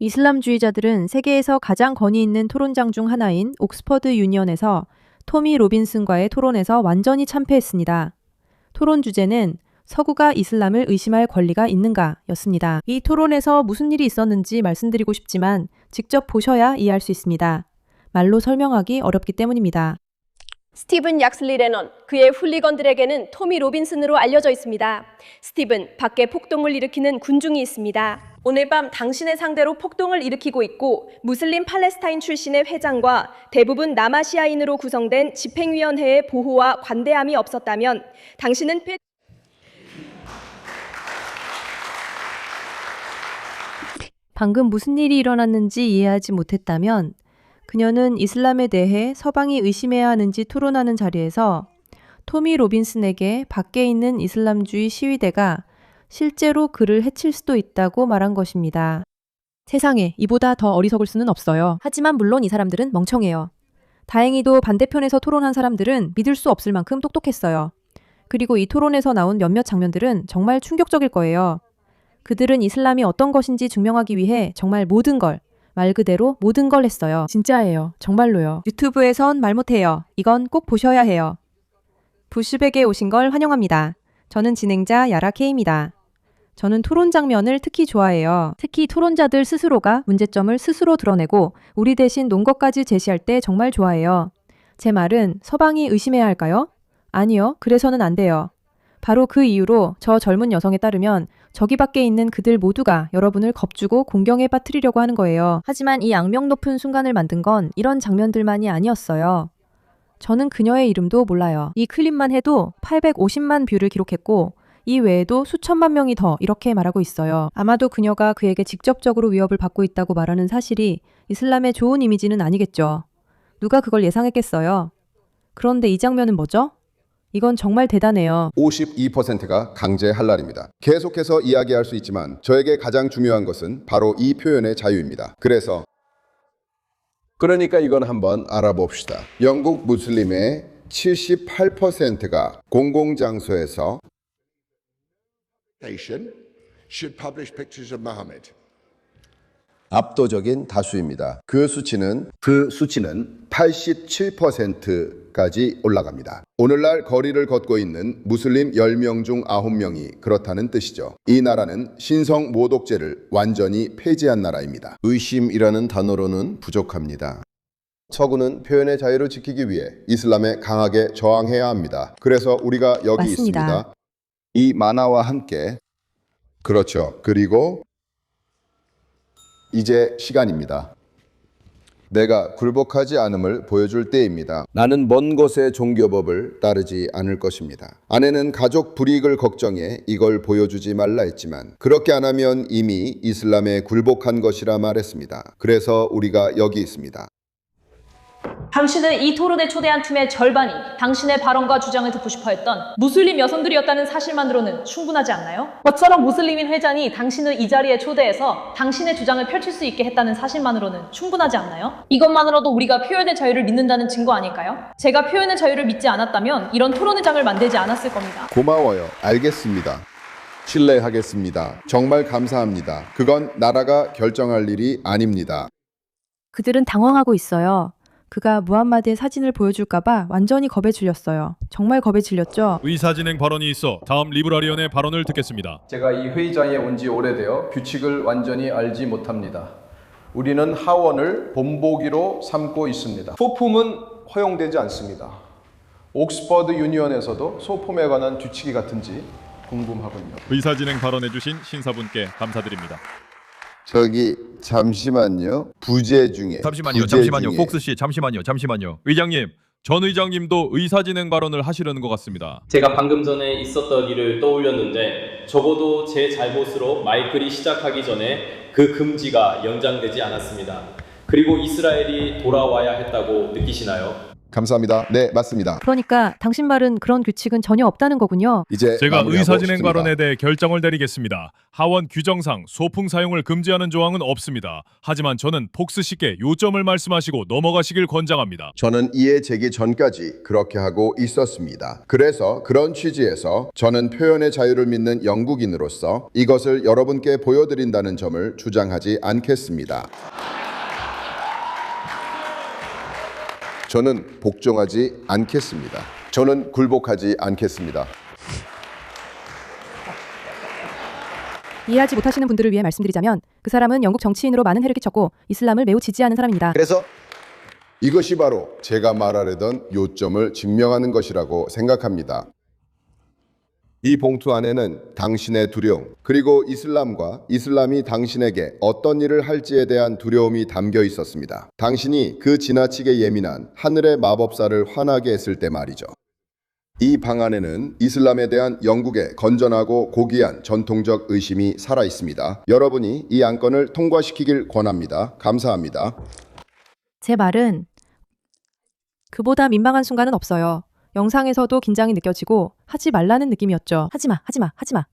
이슬람주의자들은 세계에서 가장 권위 있는 토론장 중 하나인 옥스퍼드 유니언에서 토미 로빈슨과의 토론에서 완전히 참패했습니다. 토론 주제는 서구가 이슬람을 의심할 권리가 있는가 였습니다. 이 토론에서 무슨 일이 있었는지 말씀드리고 싶지만 직접 보셔야 이해할 수 있습니다. 말로 설명하기 어렵기 때문입니다. 스티븐 약슬리 레넌, 그의 훌리건들에게는 토미 로빈슨으로 알려져 있습니다. 스티븐, 밖에 폭동을 일으키는 군중이 있습니다. 오늘 밤 당신의 상대로 폭동을 일으키고 있고 무슬림 팔레스타인 출신의 회장과 대부분 남아시아인으로 구성된 집행위원회의 보호와 관대함이 없었다면 당신은 방금 무슨 일이 일어났는지 이해하지 못했다면 그녀는 이슬람에 대해 서방이 의심해야 하는지 토론하는 자리에서 토미 로빈슨에게 밖에 있는 이슬람주의 시위대가 실제로 그를 해칠 수도 있다고 말한 것입니다. 세상에 이보다 더 어리석을 수는 없어요. 하지만 물론 이 사람들은 멍청해요. 다행히도 반대편에서 토론한 사람들은 믿을 수 없을 만큼 똑똑했어요. 그리고 이 토론에서 나온 몇몇 장면들은 정말 충격적일 거예요. 그들은 이슬람이 어떤 것인지 증명하기 위해 정말 모든 걸, 말 그대로 모든 걸 했어요. 진짜예요. 정말로요. 유튜브에선 말 못해요. 이건 꼭 보셔야 해요. 부슈백에 오신 걸 환영합니다. 저는 진행자 야라 K입니다. 저는 토론 장면을 특히 좋아해요. 특히 토론자들 스스로가 문제점을 스스로 드러내고 우리 대신 논 것까지 제시할 때 정말 좋아해요. 제 말은 서방이 의심해야 할까요? 아니요. 그래서는 안 돼요. 바로 그 이유로 저 젊은 여성에 따르면 저기 밖에 있는 그들 모두가 여러분을 겁주고 공경에 빠뜨리려고 하는 거예요. 하지만 이 악명 높은 순간을 만든 건 이런 장면들만이 아니었어요. 저는 그녀의 이름도 몰라요. 이 클립만 해도 850만 뷰를 기록했고 이 외에도 수천만 명이 더 이렇게 말하고 있어요. 아마도 그녀가 그에게 직접적으로 위협을 받고 있다고 말하는 사실이 이슬람의 좋은 이미지는 아니겠죠. 누가 그걸 예상했겠어요? 그런데 이 장면은 뭐죠? 이건 정말 대단해요. 52%가 강제 할랄입니다. 계속해서 이야기할 수 있지만 저에게 가장 중요한 것은 바로 이 표현의 자유입니다. 그러니까 이건 한번 알아봅시다. 영국 무슬림의 78%가 공공장소에서 should publish pictures of Muhammad. 압도적인 다수입니다. 그 수치는 87%까지 올라갑니다. 오늘날 거리를 걷고 있는 무슬림 10명 중 9명이 그렇다는 뜻이죠. 이 나라는 신성 모독죄를 완전히 폐지한 나라입니다. 의심이라는 단어로는 부족합니다. 서구는 표현의 자유를 지키기 위해 이슬람에 강하게 저항해야 합니다. 그래서 우리가 여기 맞습니다. 있습니다. 이 만화와 함께. 그렇죠. 그리고 이제 시간입니다. 내가 굴복하지 않음을 보여줄 때입니다. 나는 먼 곳의 종교법을 따르지 않을 것입니다. 아내는 가족 불이익을 걱정해 이걸 보여주지 말라 했지만 그렇게 안 하면 이미 이슬람에 굴복한 것이라 말했습니다. 그래서 우리가 여기 있습니다. 당신은 이 토론에 초대한 팀의 절반이 당신의 발언과 주장을 듣고 싶어 했던 무슬림 여성들이었다는 사실만으로는 충분하지 않나요? 저처럼 무슬림인 회장이 당신을 이 자리에 초대해서 당신의 주장을 펼칠 수 있게 했다는 사실만으로는 충분하지 않나요? 이것만으로도 우리가 표현의 자유를 믿는다는 증거 아닐까요? 제가 표현의 자유를 믿지 않았다면 이런 토론의 장을 만들지 않았을 겁니다. 고마워요. 알겠습니다. 신뢰하겠습니다. 정말 감사합니다. 그건 나라가 결정할 일이 아닙니다. 그들은 당황하고 있어요. 그가 무함마드의 사진을 보여줄까봐 완전히 겁에 질렸어요. 정말 겁에 질렸죠? 의사진행 발언이 있어 다음 리브라리언의 발언을 듣겠습니다. 제가 이 회의장에 온 지 오래되어 규칙을 완전히 알지 못합니다. 우리는 하원을 본보기로 삼고 있습니다. 소품은 허용되지 않습니다. 옥스퍼드 유니언에서도 소품에 관한 규칙이 같은지 궁금하군요. 의사진행 발언해주신 신사분께 감사드립니다. 잠시만요. 부재 중에. 잠시만요. 폭스 씨, 잠시만요. 의장님, 전 의장님도 의사진행 발언을 하시려는 것 같습니다. 제가 방금 전에 있었던 일을 떠올렸는데 적어도 제 잘못으로 마이클이 시작하기 전에 그 금지가 연장되지 않았습니다. 그리고 이스라엘이 돌아와야 했다고 느끼시나요? 감사합니다. 네, 맞습니다. 그러니까 당신 말은 그런 규칙은 전혀 없다는 거군요. 이제 제가 마무리하고 의사진행 싶습니다. 발언에 대해 결정을 내리겠습니다. 하원 규정상 소풍 사용을 금지하는 조항은 없습니다. 하지만 저는 폭스 씨께 요점을 말씀하시고 넘어가시길 권장합니다. 저는 이해 제기 전까지 그렇게 하고 있었습니다. 그래서 그런 취지에서 저는 표현의 자유를 믿는 영국인으로서 이것을 여러분께 보여드린다는 점을 주장하지 않겠습니다. 저는 복종하지 않겠습니다. 저는 굴복하지 않겠습니다. 이해하지 못하시는 분들을 위해 말씀드리자면 그 사람은 영국 정치인으로 많은 해를 끼쳤고 이슬람을 매우 지지하는 사람입니다. 그래서 이것이 바로 제가 말하려던 요점을 증명하는 것이라고 생각합니다. 이 봉투 안에는 당신의 두려움, 그리고 이슬람과 이슬람이 당신에게 어떤 일을 할지에 대한 두려움이 담겨 있었습니다. 당신이 그 지나치게 예민한 하늘의 마법사를 화나게 했을 때 말이죠. 이 방 안에는 이슬람에 대한 영국의 건전하고 고귀한 전통적 의심이 살아 있습니다. 여러분이 이 안건을 통과시키길 권합니다. 감사합니다. 제 말은 그보다 민망한 순간은 없어요. 영상에서도 긴장이 느껴지고 하지 말라는 느낌이었죠. 하지마, 하지마, 하지마.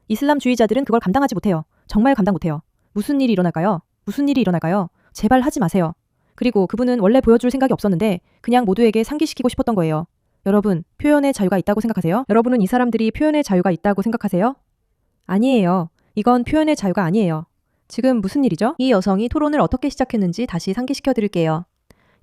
이슬람주의자들은 그걸 감당하지 못해요. 정말 감당 못해요. 무슨 일이 일어날까요? 무슨 일이 일어날까요? 제발 하지 마세요. 그리고 그분은 원래 보여줄 생각이 없었는데 그냥 모두에게 상기시키고 싶었던 거예요. 여러분, 표현의 자유가 있다고 생각하세요? 여러분은 이 사람들이 표현의 자유가 있다고 생각하세요? 아니에요. 이건 표현의 자유가 아니에요. 지금 무슨 일이죠? 이 여성이 토론을 어떻게 시작했는지 다시 상기시켜 드릴게요.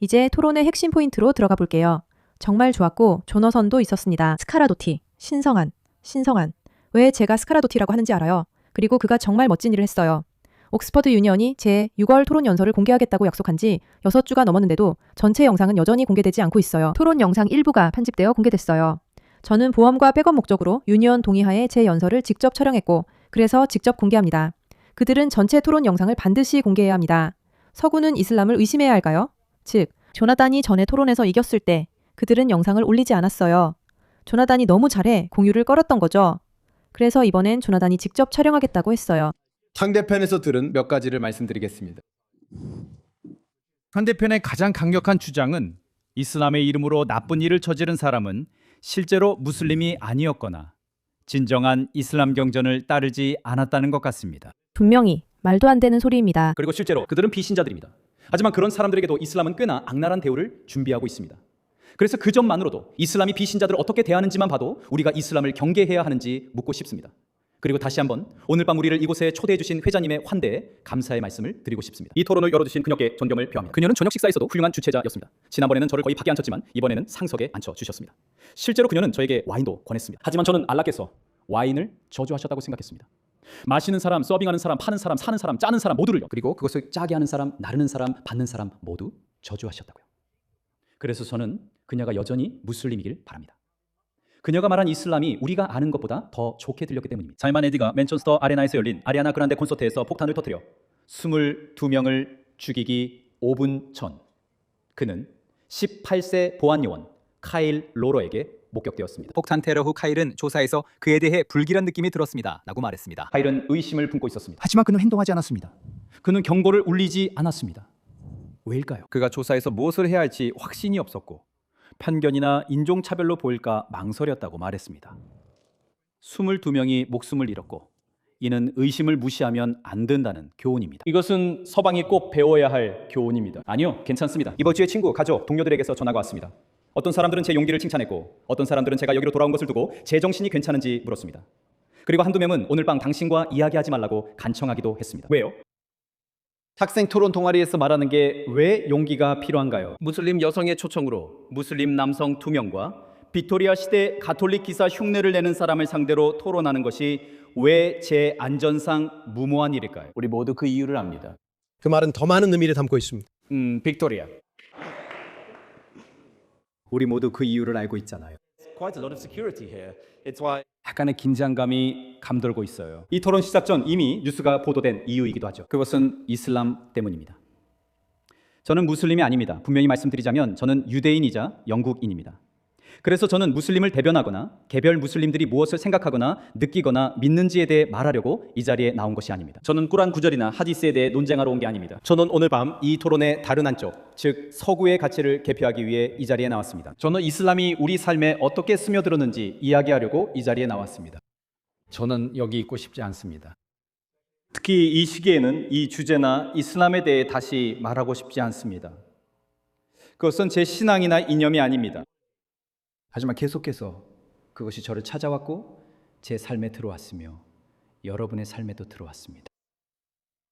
이제 토론의 핵심 포인트로 들어가 볼게요. 정말 좋았고 조너선도 있었습니다. 스카라도티, 신성한. 왜 제가 스카라도티라고 하는지 알아요? 그리고 그가 정말 멋진 일을 했어요. 옥스퍼드 유니언이 제 6월 토론 연설을 공개하겠다고 약속한 지 6주가 넘었는데도 전체 영상은 여전히 공개되지 않고 있어요. 토론 영상 일부가 편집되어 공개됐어요. 저는 보험과 백업 목적으로 유니언 동의하에 제 연설을 직접 촬영했고 그래서 직접 공개합니다. 그들은 전체 토론 영상을 반드시 공개해야 합니다. 서구는 이슬람을 의심해야 할까요? 즉, 조나단이 전에 토론에서 이겼을 때 그들은 영상을 올리지 않았어요. 조나단이 너무 잘해 공유를 끌었던 거죠. 그래서 이번엔 조나단이 직접 촬영하겠다고 했어요. 상대편에서 들은 몇 가지를 말씀드리겠습니다. 상대편의 가장 강력한 주장은 이슬람의 이름으로 나쁜 일을 저지른 사람은 실제로 무슬림이 아니었거나 진정한 이슬람 경전을 따르지 않았다는 것 같습니다. 분명히 말도 안 되는 소리입니다. 그리고 실제로 그들은 비신자들입니다. 하지만 그런 사람들에게도 이슬람은 꽤나 악랄한 대우를 준비하고 있습니다. 그래서 그 점만으로도 이슬람이 비신자들을 어떻게 대하는지만 봐도 우리가 이슬람을 경계해야 하는지 묻고 싶습니다. 그리고 다시 한번 오늘 밤 우리를 이곳에 초대해 주신 회장님의 환대에 감사의 말씀을 드리고 싶습니다. 이 토론을 열어주신 그녀께 존경을 표합니다. 그녀는 저녁 식사에서도 훌륭한 주최자였습니다. 지난번에는 저를 거의 밖에 앉혔지만 이번에는 상석에 앉혀주셨습니다. 실제로 그녀는 저에게 와인도 권했습니다. 하지만 저는 알라께서 와인을 저주하셨다고 생각했습니다. 마시는 사람, 서빙하는 사람, 파는 사람, 사는 사람, 짜는 사람 모두를요. 그리고 그것을 짜게 하는 사람, 나르는 사람, 받는 사람 모두 저주하셨다고요. 그래서 저는 그녀가 여전히 무슬림이길 바랍니다. 그녀가 말한 이슬람이 우리가 아는 것보다 더 좋게 들렸기 때문입니다. 살만 에디가 맨체스터 아레나에서 열린 아리아나 그란데 콘서트에서 폭탄을 터뜨려 22명을 죽이기 5분 전 그는 18세 보안요원 카일 로러에게 목격되었습니다. 폭탄 테러 후 카일은 조사에서 그에 대해 불길한 느낌이 들었습니다. 라고 말했습니다. 카일은 의심을 품고 있었습니다. 하지만 그는 행동하지 않았습니다. 그는 경고를 울리지 않았습니다. 왜일까요? 그가 조사에서 무엇을 해야 할지 확신이 없었고 편견이나 인종차별로 보일까 망설였다고 말했습니다. 22명이 목숨을 잃었고 이는 의심을 무시하면 안 된다는 교훈입니다. 이것은 서방이 꼭 배워야 할 교훈입니다. 아니요, 괜찮습니다. 이번 주에 친구, 가족, 동료들에게서 전화가 왔습니다. 어떤 사람들은 제 용기를 칭찬했고 어떤 사람들은 제가 여기로 돌아온 것을 두고 제 정신이 괜찮은지 물었습니다. 그리고 한두 명은 오늘 밤 당신과 이야기하지 말라고 간청하기도 했습니다. 왜요? 학생 토론 동아리에서 말하는 게 왜 용기가 필요한가요? 무슬림 여성의 초청으로 무슬림 남성 2명과 빅토리아 시대 가톨릭 기사 흉내를 내는 사람을 상대로 토론하는 것이 왜 제 안전상 무모한 일일까요? 우리 모두 그 이유를 압니다. 그 말은 더 많은 의미를 담고 있습니다. 빅토리아. 우리 모두 그 이유를 알고 있잖아요. 약간의 긴장감이 감돌고 있어요. 이 토론 시작 전 이미 뉴스가 보도된 이유이기도 하죠. 그것은 이슬람 때문입니다. 저는 무슬림이 아닙니다. 분명히 말씀드리자면 저는 유대인이자 영국인입니다. 그래서 저는 무슬림을 대변하거나 개별 무슬림들이 무엇을 생각하거나 느끼거나 믿는지에 대해 말하려고 이 자리에 나온 것이 아닙니다. 저는 꾸란 구절이나 하디스에 대해 논쟁하러 온 게 아닙니다. 저는 오늘 밤 이 토론의 다른 한쪽, 즉 서구의 가치를 개표하기 위해 이 자리에 나왔습니다. 저는 이슬람이 우리 삶에 어떻게 스며들었는지 이야기하려고 이 자리에 나왔습니다. 저는 여기 있고 싶지 않습니다. 특히 이 시기에는 이 주제나 이슬람에 대해 다시 말하고 싶지 않습니다. 그것은 제 신앙이나 이념이 아닙니다. 하지만 계속해서 그것이 저를 찾아왔고 제 삶에 들어왔으며 여러분의 삶에도 들어왔습니다.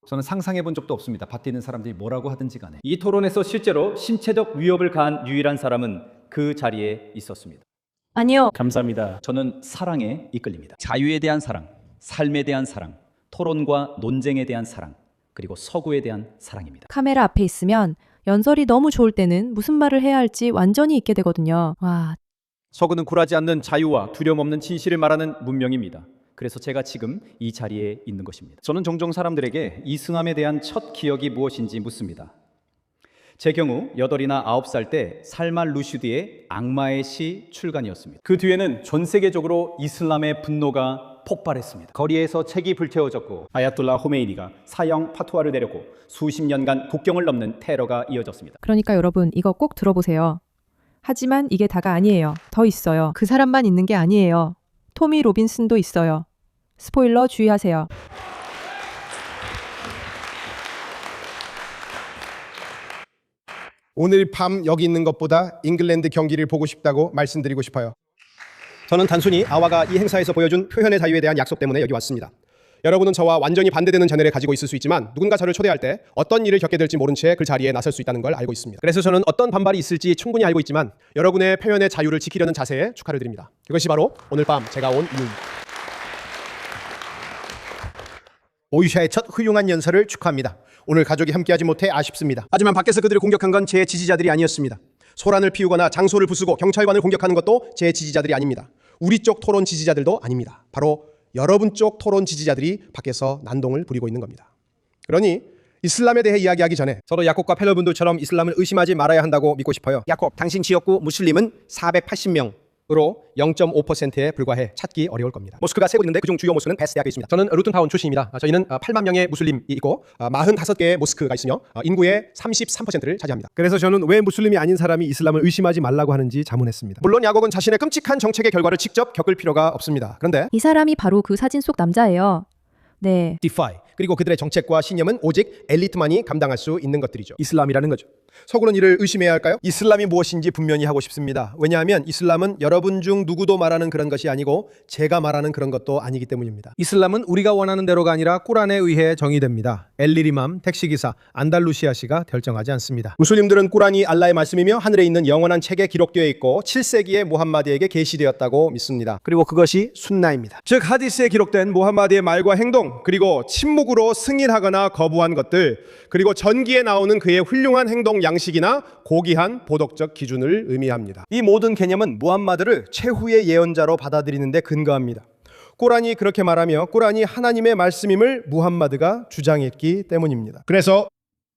저는 상상해 본 적도 없습니다. 밭에 있는 사람들이 뭐라고 하든지 간에. 이 토론에서 실제로 신체적 위협을 가한 유일한 사람은 그 자리에 있었습니다. 아니요. 감사합니다. 저는 사랑에 이끌립니다. 자유에 대한 사랑, 삶에 대한 사랑, 토론과 논쟁에 대한 사랑, 그리고 서구에 대한 사랑입니다. 카메라 앞에 있으면 연설이 너무 좋을 때는 무슨 말을 해야 할지 완전히 잊게 되거든요. 와, 서구는 굴하지 않는 자유와 두려움 없는 진실을 말하는 문명입니다. 그래서 제가 지금 이 자리에 있는 것입니다. 저는 종종 사람들에게 이슬람에 대한 첫 기억이 무엇인지 묻습니다. 제 경우 8이나 9살 때 살만 루슈드의 악마의 시 출간이었습니다. 그 뒤에는 전 세계적으로 이슬람의 분노가 폭발했습니다. 거리에서 책이 불태워졌고 아야톨라 호메이니가 사형 파투아를 내렸고 수십 년간 국경을 넘는 테러가 이어졌습니다. 그러니까 여러분 이거 꼭 들어보세요. 하지만 이게 다가 아니에요. 더 있어요. 그 사람만 있는 게 아니에요. 토미 로빈슨도 있어요. 스포일러 주의하세요. 오늘 밤 여기 있는 것보다 잉글랜드 경기를 보고 싶다고 말씀드리고 싶어요. 저는 단순히 아와가 이 행사에서 보여준 표현의 자유에 대한 약속 때문에 여기 왔습니다. 여러분은 저와 완전히 반대되는 견해를 가지고 있을 수 있지만 누군가 저를 초대할 때 어떤 일을 겪게 될지 모른 채 그 자리에 나설 수 있다는 걸 알고 있습니다. 그래서 저는 어떤 반발이 있을지 충분히 알고 있지만 여러분의 표현의 자유를 지키려는 자세에 축하를 드립니다. 그것이 바로 오늘 밤 제가 온 이유입니다. 오이샤의 첫 훌륭한 연설을 축하합니다. 오늘 가족이 함께하지 못해 아쉽습니다. 하지만 밖에서 그들을 공격한 건 제 지지자들이 아니었습니다. 소란을 피우거나 장소를 부수고 경찰관을 공격하는 것도 제 지지자들이 아닙니다. 우리 쪽 토론 지지자들도 아닙니다. 바로 여러분 쪽 토론 지지자들이 밖에서 난동을 부리고 있는 겁니다. 그러니 이슬람에 대해 이야기하기 전에 저도 야콥과 펠러분들처럼 이슬람을 의심하지 말아야 한다고 믿고 싶어요. 야콥, 당신 지역구 무슬림은 480명으로 0.5%에 불과해 찾기 어려울 겁니다. 모스크가 세고 있는데 그중 주요 모스크는 베스 대학에 있습니다. 저는 루튼타운 출신입니다. 저희는 8만 명의 무슬림이 있고 45개의 모스크가 있으며 인구의 33%를 차지합니다. 그래서 저는 왜 무슬림이 아닌 사람이 이슬람을 의심하지 말라고 하는지 자문했습니다. 물론 야곱은 자신의 끔찍한 정책의 결과를 직접 겪을 필요가 없습니다. 그런데 이 사람이 바로 그 사진 속 남자예요. 네. 디파이 그리고 그들의 정책과 신념은 오직 엘리트만이 감당할 수 있는 것들이죠. 이슬람이라는 거죠. 서구는 이를 의심해야 할까요? 이슬람이 무엇인지 분명히 하고 싶습니다. 왜냐하면 이슬람은 여러분 중 누구도 말하는 그런 것이 아니고 제가 말하는 그런 것도 아니기 때문입니다. 이슬람은 우리가 원하는 대로가 아니라 꾸란에 의해 정의됩니다. 엘리리맘, 택시기사, 안달루시아시가 결정하지 않습니다. 무슬림들은 꾸란이 알라의 말씀이며 하늘에 있는 영원한 책에 기록되어 있고 7세기에 무함마드에게 계시되었다고 믿습니다. 그리고 그것이 순나입니다. 즉 하디스에 기록된 무함마드의 말과 행동 그리고 침묵으로 승인하거나 거부한 것들 그리고 전기에 나오는 그의 훌륭한 행동 양식이나 고귀한 보덕적 기준을 의미합니다. 이 모든 개념은 무함마드를 최후의 예언자로 받아들이는 데 근거합니다. 꾸란이 그렇게 말하며 꾸란이 하나님의 말씀임을 무함마드가 주장했기 때문입니다. 그래서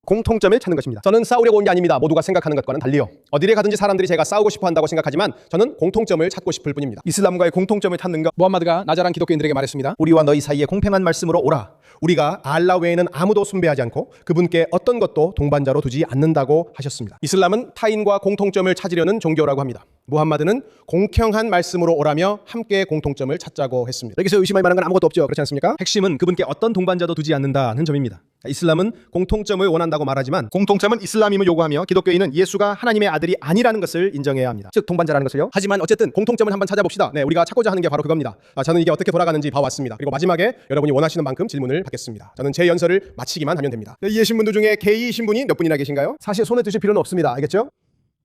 공통점을 찾는 것입니다. 저는 싸우려고 온 게 아닙니다. 모두가 생각하는 것과는 달리요. 어디에 가든지 사람들이 제가 싸우고 싶어 한다고 생각하지만 저는 공통점을 찾고 싶을 뿐입니다. 이슬람과의 공통점을 찾는 것. 무함마드가 나자란 기독교인들에게 말했습니다. 우리와 너희 사이에 공평한 말씀으로 오라. 우리가 알라 외에는 아무도 숭배하지 않고 그분께 어떤 것도 동반자로 두지 않는다고 하셨습니다. 이슬람은 타인과 공통점을 찾으려는 종교라고 합니다. 무함마드는 공평한 말씀으로 오라며 함께 공통점을 찾자고 했습니다. 여기서 의심할 만한 건 아무것도 없죠. 그렇지 않습니까? 핵심은 그분께 어떤 동반자도 두지 않는다는 점입니다. 이슬람은 공통점을 원한다고 말하지만 공통점은 이슬람임을 요구하며 기독교인은 예수가 하나님의 아들이 아니라는 것을 인정해야 합니다. 즉 동반자라는 것을요. 하지만 어쨌든 공통점을 한번 찾아봅시다. 네, 우리가 찾고자 하는 게 바로 그겁니다. 저는 이게 어떻게 돌아가는지 봐왔습니다. 그리고 마지막에 여러분이 원하시는 만큼 질문을 받겠습니다. 저는 제 연설을 마치기만 하면 됩니다. 이 계신 분들 중에 게이이신 분이 몇 분이나 계신가요? 사실 손에 드실 필요는 없습니다. 알겠죠?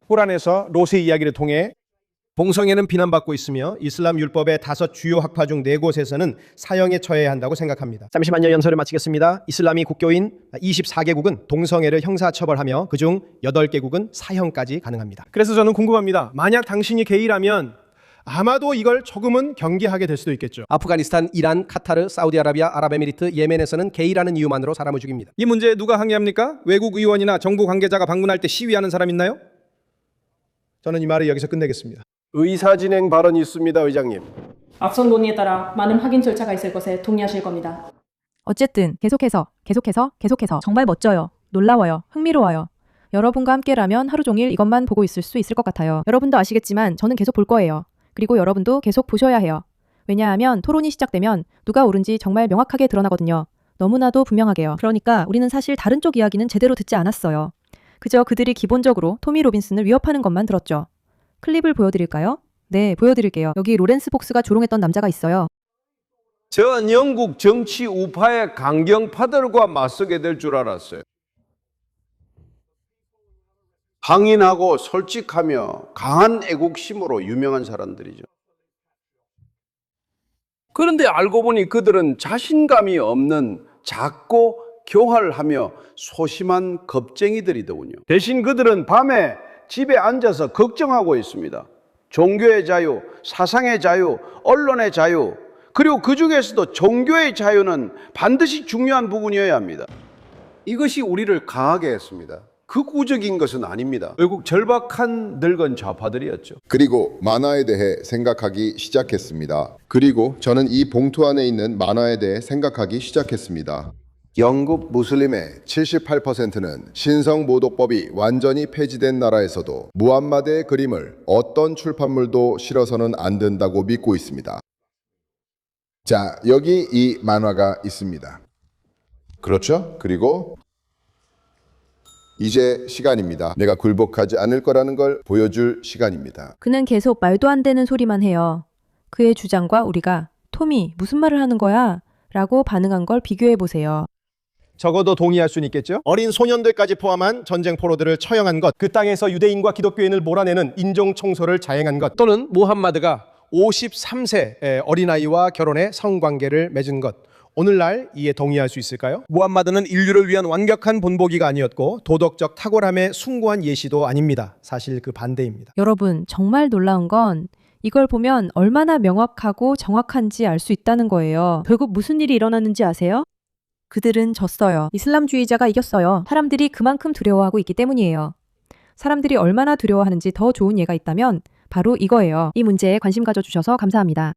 꾸란에서 롯의 이야기를 통해 봉성애는 비난받고 있으며 이슬람 율법의 5 주요 학파 중 4곳에서는 사형에 처해야 한다고 생각합니다. 잠시만요. 연설을 마치겠습니다. 이슬람이 국교인 24개국은 동성애를 형사처벌하며 그중 8개국은 사형까지 가능합니다. 그래서 저는 궁금합니다. 만약 당신이 게이라면 아마도 이걸 조금은 경계하게 될 수도 있겠죠. 아프가니스탄, 이란, 카타르, 사우디아라비아, 아랍에미리트, 예멘에서는 게이라는 이유만으로 사람을 죽입니다. 이 문제에 누가 항의합니까? 외국 의원이나 정부 관계자가 방문할 때 시위하는 사람 있나요? 저는 이 말을 여기서 끝내겠습니다. 의사진행 발언이 있습니다, 의장님. 앞선 논의에 따라 많은 확인 절차가 있을 것에 동의하실 겁니다. 어쨌든 계속해서 정말 멋져요. 놀라워요. 흥미로워요. 여러분과 함께라면 하루 종일 이것만 보고 있을 수 있을 것 같아요. 여러분도 아시겠지만 저는 계속 볼 거예요. 그리고 여러분도 계속 보셔야 해요. 왜냐하면 토론이 시작되면 누가 옳은지 정말 명확하게 드러나거든요. 너무나도 분명하게요. 그러니까 우리는 사실 다른 쪽 이야기는 제대로 듣지 않았어요. 그저 그들이 기본적으로 토미 로빈슨을 위협하는 것만 들었죠. 클립을 보여드릴까요? 네, 보여드릴게요. 여기 로렌스 폭스가 조롱했던 남자가 있어요. 전 영국 정치 우파의 강경파들과 맞서게 될 줄 알았어요. 강인하고 솔직하며 강한 애국심으로 유명한 사람들이죠. 그런데 알고 보니 그들은 자신감이 없는 작고 교활하며 소심한 겁쟁이들이더군요. 대신 그들은 밤에 집에 앉아서 걱정하고 있습니다. 종교의 자유, 사상의 자유, 언론의 자유, 그리고 그 중에서도 종교의 자유는 반드시 중요한 부분이어야 합니다. 이것이 우리를 강하게 했습니다. 극우적인 것은 아닙니다. 결국 절박한 늙은 좌파들이었죠. 그리고 만화에 대해 생각하기 시작했습니다. 그리고 저는 이 봉투 안에 있는 만화에 대해 생각하기 시작했습니다. 영국 무슬림의 78%는 신성모독법이 완전히 폐지된 나라에서도 무함마드의 그림을 어떤 출판물도 실어서는 안 된다고 믿고 있습니다. 자, 여기 이 만화가 있습니다. 그렇죠? 그리고 이제 시간입니다. 내가 굴복하지 않을 거라는 걸 보여줄 시간입니다. 그는 계속 말도 안 되는 소리만 해요. 그의 주장과 우리가 토미, 무슨 말을 하는 거야? 라고 반응한 걸 비교해 보세요. 적어도 동의할 수는 있겠죠. 어린 소년들까지 포함한 전쟁 포로들을 처형한 것, 그 땅에서 유대인과 기독교인을 몰아내는 인종 청소를 자행한 것, 또는 무함마드가 53세 어린아이와 결혼해 성관계를 맺은 것, 오늘날 이에 동의할 수 있을까요? 무함마드는 인류를 위한 완벽한 본보기가 아니었고 도덕적 탁월함에 숭고한 예시도 아닙니다. 사실 그 반대입니다. 여러분, 정말 놀라운 건 이걸 보면 얼마나 명확하고 정확한지 알 수 있다는 거예요. 결국 무슨 일이 일어났는지 아세요? 그들은 졌어요. 이슬람주의자가 이겼어요. 사람들이 그만큼 두려워하고 있기 때문이에요. 사람들이 얼마나 두려워하는지 더 좋은 예가 있다면 바로 이거예요. 이 문제에 관심 가져주셔서 감사합니다.